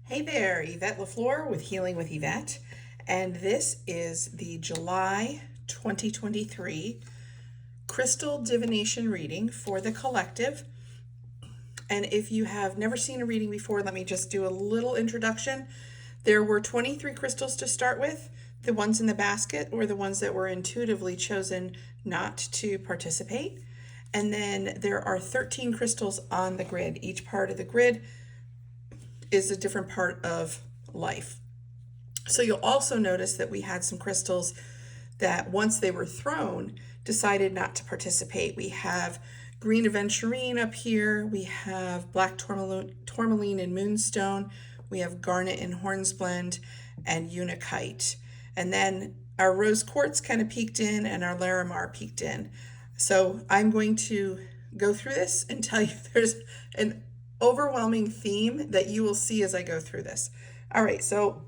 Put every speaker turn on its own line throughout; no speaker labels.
Hey there, Yvette LaFleur with Healing with Yvette, and this is the July 2023 Crystal Divination reading for the collective. And if you have never seen a reading before, let me just do a little introduction. There were 23 crystals to start with. The ones in the basket were the ones that were intuitively chosen not to participate. And then there are 13 crystals on the grid. Each part of the grid is a different part of life. So you'll also notice that we had some crystals that once they were thrown decided not to participate. We have green aventurine up here, we have black tourmaline and moonstone, we have garnet and hornsblende, and unakite. And then our rose quartz kind of peeked in and our larimar peeked in. So I'm going to go through this and tell you there's an overwhelming theme that you will see as I go through this. All right, so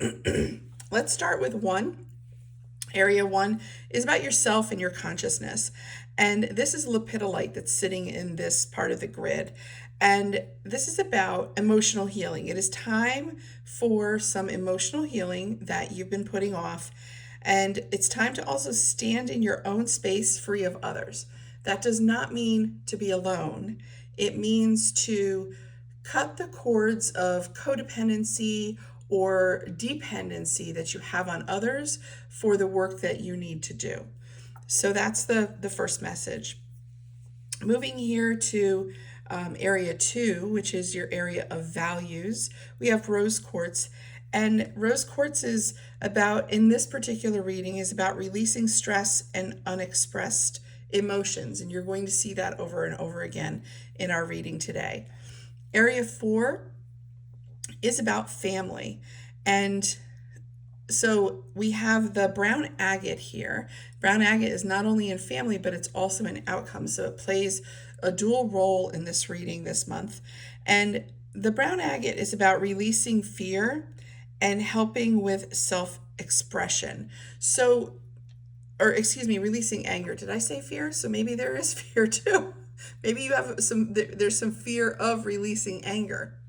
let's start with one. Area one is about yourself and your consciousness. And this is lepidolite that's sitting in this part of the grid. And this is about emotional healing. It is time for some emotional healing that you've been putting off. And it's time to also stand in your own space free of others. That does not mean to be alone. It means to cut the cords of codependency or dependency that you have on others for the work that you need to do. So that's the first message. Moving here to area two, which is your area of values, we have rose quartz. And rose quartz is about, in this particular reading, is about releasing stress and unexpressed emotions. And you're going to see that over and over again in our reading today. Area four is about family. And so we have the brown agate here. Brown agate is not only in family, but it's also in outcome. So it plays a dual role in this reading this month. And the brown agate is about releasing fear and helping with self-expression. So, or excuse me, releasing anger. Did I say fear? So maybe there is fear too. Maybe you have there's some fear of releasing anger.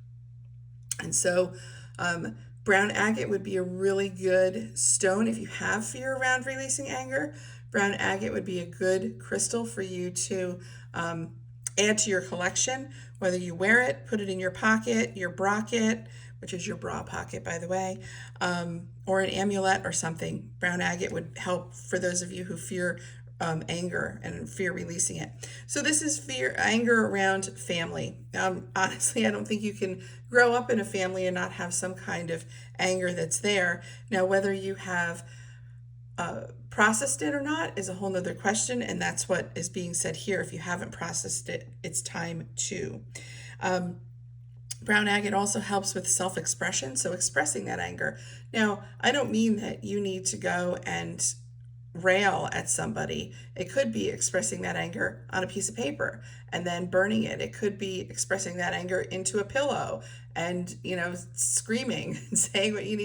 And so brown agate would be a really good stone if you have fear around releasing anger. Brown agate would be a good crystal for you to add to your collection, whether you wear it, put it in your pocket, your brocket, which is your bra pocket, by the way, or an amulet or something. Brown agate would help for those of you who fear anger and fear releasing it. So this is anger around family. Honestly, I don't think you can grow up in a family and not have some kind of anger that's there. Now, whether you have processed it or not is a whole nother question, and that's what is being said here. If you haven't processed it, it's time to. Brown agate also helps with self-expression, so expressing that anger. Now, I don't mean that you need to go and rail at somebody. It could be expressing that anger on a piece of paper and then burning it. It could be expressing that anger into a pillow and, screaming and saying what you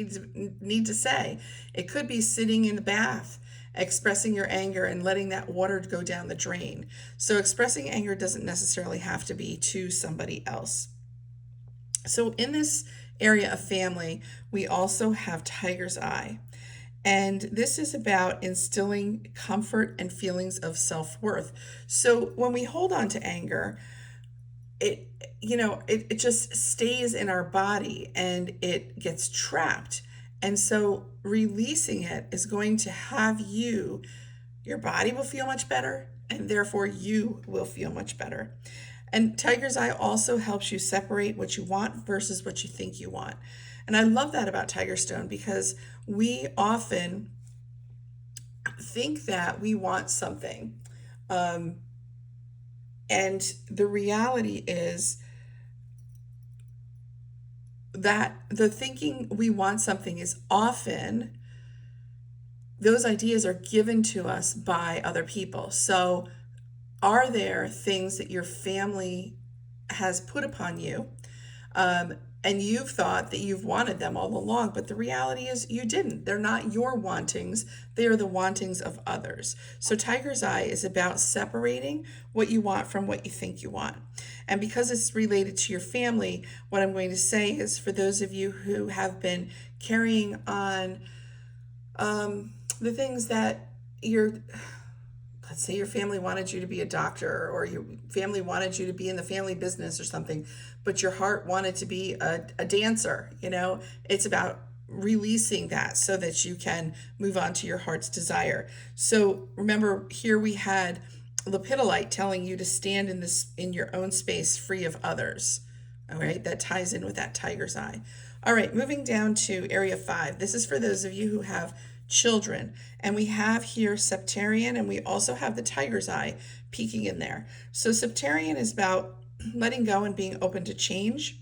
need to say. It could be sitting in the bath, expressing your anger and letting that water go down the drain. So expressing anger doesn't necessarily have to be to somebody else. So in this area of family, we also have tiger's eye. And this is about instilling comfort and feelings of self-worth. So when we hold on to anger, it just stays in our body and it gets trapped. And so releasing it is going to have your body will feel much better, and therefore you will feel much better. And tiger's eye also helps you separate what you want versus what you think you want. And I love that about tiger stone because we often think that we want something. And the reality is that the thinking we want something is often, those ideas are given to us by other people. So are there things that your family has put upon you And you've thought that you've wanted them all along, but the reality is you didn't. They're not your wantings, they are the wantings of others. So, Tiger's Eye is about separating what you want from what you think you want. And because it's related to your family, what I'm going to say is for those of you who have been carrying on the things that you're, let's say your family wanted you to be a doctor, or your family wanted you to be in the family business or something, but your heart wanted to be a dancer, it's about releasing that so that you can move on to your heart's desire. So remember, here we had Lepidolite telling you to stand in your own space, free of others. All right, that ties in with that Tiger's Eye. All right, moving down to area 5. This is for those of you who have children. And we have here Septarian, and we also have the Tiger's Eye peeking in there. So Septarian is about letting go and being open to change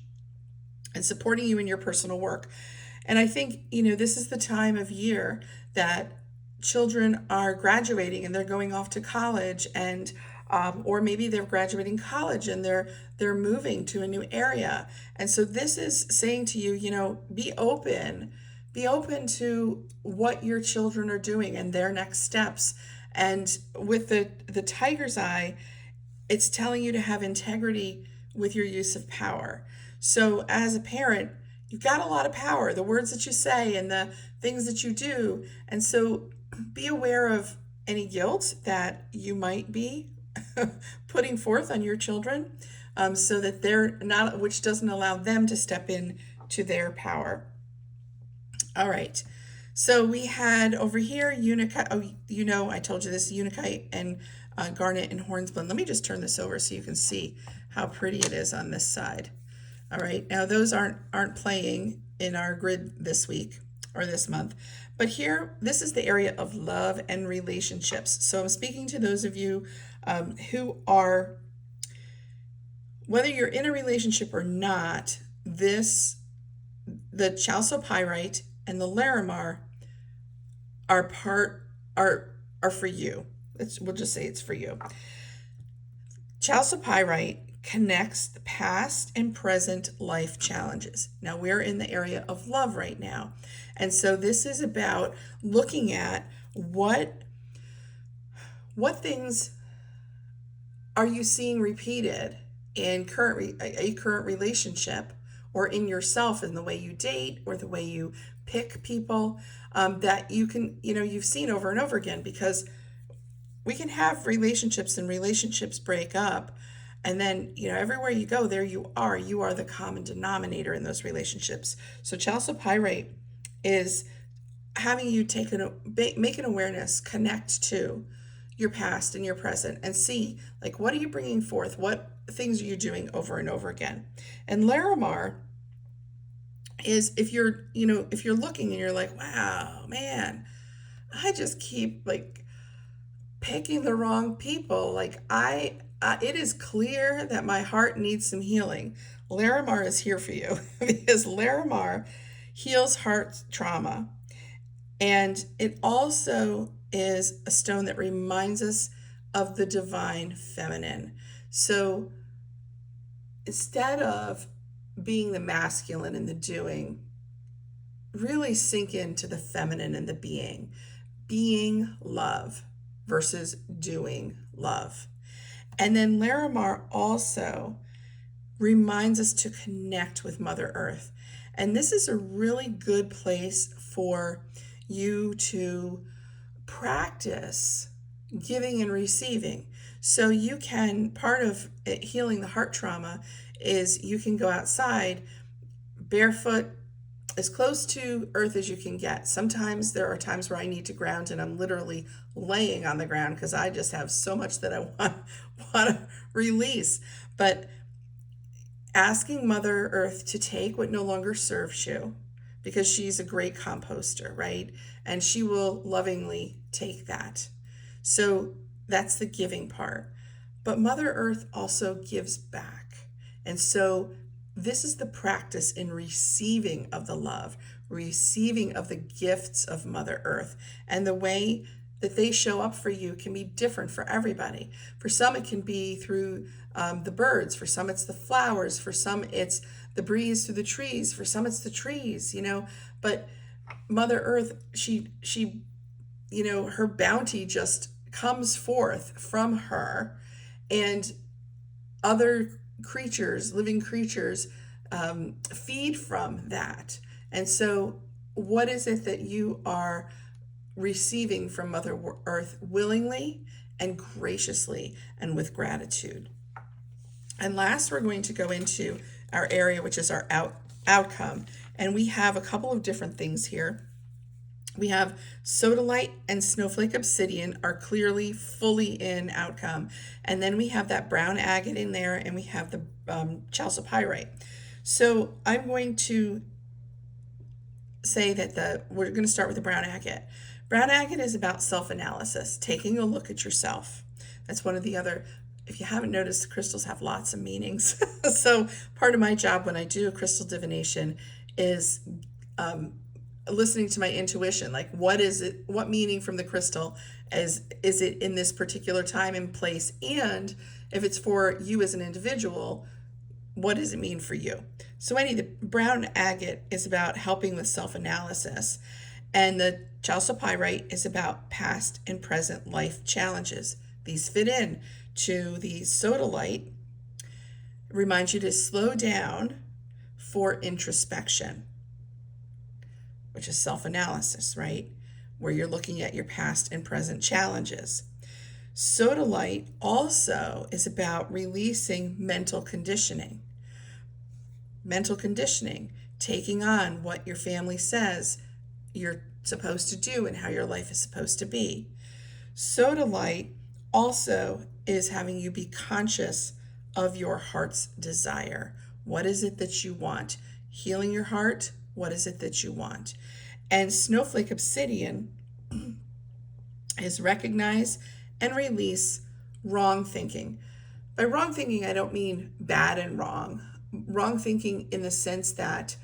and supporting you in your personal work. And I think, this is the time of year that children are graduating and they're going off to college, and or maybe they're graduating college and they're moving to a new area. And so this is saying to you, be open to what your children are doing and their next steps. And with the Tiger's Eye, it's telling you to have integrity with your use of power. So as a parent, you've got a lot of power, the words that you say and the things that you do. And so be aware of any guilt that you might be putting forth on your children, so that they're not, which doesn't allow them to step in to their power. All right. So we had over here Unikite. Oh, I told you this, Unikite and Garnet and Hornsblende. Let me just turn this over so you can see how pretty it is on this side. All right. Now those aren't playing in our grid this week or this month. But here, this is the area of love and relationships. So I'm speaking to those of you who are, whether you're in a relationship or not, the chalcopyrite and the larimar are for you. We'll just say it's for you. Chalcopyrite connects the past and present life challenges. Now we're in the area of love right now. And so this is about looking at what things are you seeing repeated in a current relationship, or in yourself, in the way you date or the way you pick people, that you've seen over and over again. Because we can have relationships and relationships break up, and then everywhere you go, there you are the common denominator in those relationships. So chalcopyrite is having you make an awareness, connect to your past and your present, and see, like, what are you bringing forth, what things are you doing over and over again. And larimar is if you're looking and you're like, wow, man, I just keep like picking the wrong people. Like it is clear that my heart needs some healing. Larimar is here for you because Larimar heals heart trauma. And it also is a stone that reminds us of the divine feminine. So instead of being the masculine and the doing, really sink into the feminine and the being love versus doing love. And then Larimar also reminds us to connect with Mother Earth. And this is a really good place for you to practice giving and receiving. So you can, part of healing the heart trauma is you can go outside barefoot, as close to earth as you can get. Sometimes there are times where I need to ground and I'm literally laying on the ground because I just have so much that I want to release. But asking Mother Earth to take what no longer serves you, because she's a great composter, right? And she will lovingly take that. So that's the giving part. But Mother Earth also gives back. And so this is the practice in receiving of the love, receiving of the gifts of Mother Earth. And the way that they show up for you can be different for everybody. For some, it can be through the birds. For some, it's the flowers. For some, it's the breeze through the trees. For some, it's the trees, but Mother Earth, her bounty just comes forth from her, and other creatures, living creatures, feed from that. And so, what is it that you are receiving from Mother Earth willingly and graciously and with gratitude? And last, we're going to go into our area, which is our outcome. And we have a couple of different things here. We have sodalite and snowflake obsidian are clearly fully in outcome. And then we have that brown agate in there, and we have the chalcopyrite. So I'm going to say that we're going to start with the brown agate. Brown agate is about self-analysis, taking a look at yourself. That's one of the other, if you haven't noticed, crystals have lots of meanings. So part of my job when I do a crystal divination is listening to my intuition, like what is it, what meaning from the crystal is it in this particular time and place, and if it's for you as an individual, what does it mean for you? So the brown agate is about helping with self-analysis, and the chalcopyrite is about past and present life challenges. These fit in to the sodalite, reminds you to slow down for introspection, which is self-analysis, right? Where you're looking at your past and present challenges. Sodalite also is about releasing mental conditioning. Mental conditioning, taking on what your family says you're supposed to do and how your life is supposed to be. Sodalite also is having you be conscious of your heart's desire. What is it that you want? Healing your heart, what is it that you want? And snowflake obsidian is recognize and release wrong thinking. By wrong thinking, I don't mean bad and wrong. Wrong thinking in the sense that,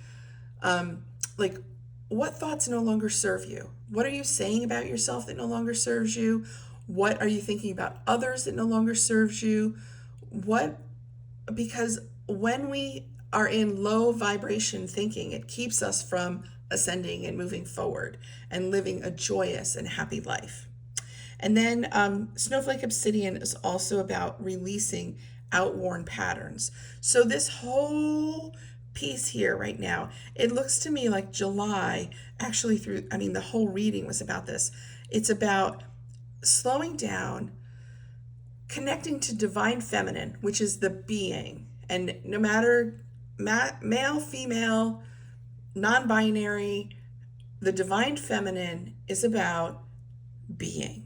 what thoughts no longer serve you? What are you saying about yourself that no longer serves you? What are you thinking about others that no longer serves you? Because when we are in low vibration thinking, it keeps us from ascending and moving forward and living a joyous and happy life. And then snowflake obsidian is also about releasing outworn patterns. So this whole piece here right now, it looks to me like July, actually the whole reading was about this. It's about slowing down, connecting to divine feminine, which is the being. And no matter male, female, non-binary, the divine feminine is about being.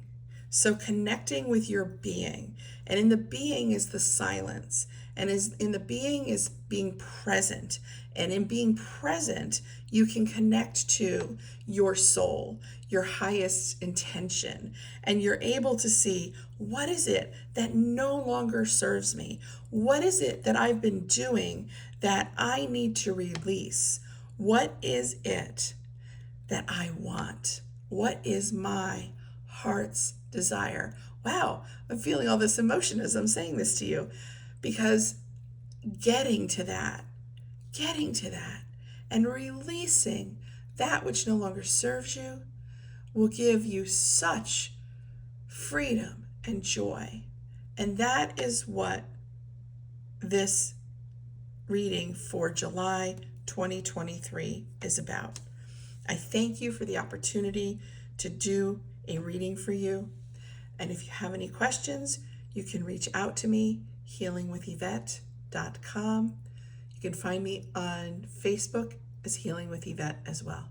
So connecting with your being. And in the being is the silence. And in the being is being present. And in being present, you can connect to your soul, your highest intention. And you're able to see, what is it that no longer serves me? What is it that I've been doing that I need to release? What is it that I want? What is my heart's desire? Wow, I'm feeling all this emotion as I'm saying this to you, because getting to that and releasing that which no longer serves you will give you such freedom and joy. And that is what this reading for July 2023 is about. I thank you for the opportunity to do a reading for you. And if you have any questions, you can reach out to me, healingwithyvette.com. You can find me on Facebook as Healing with Yvette as well.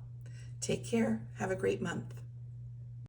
Take care. Have a great month.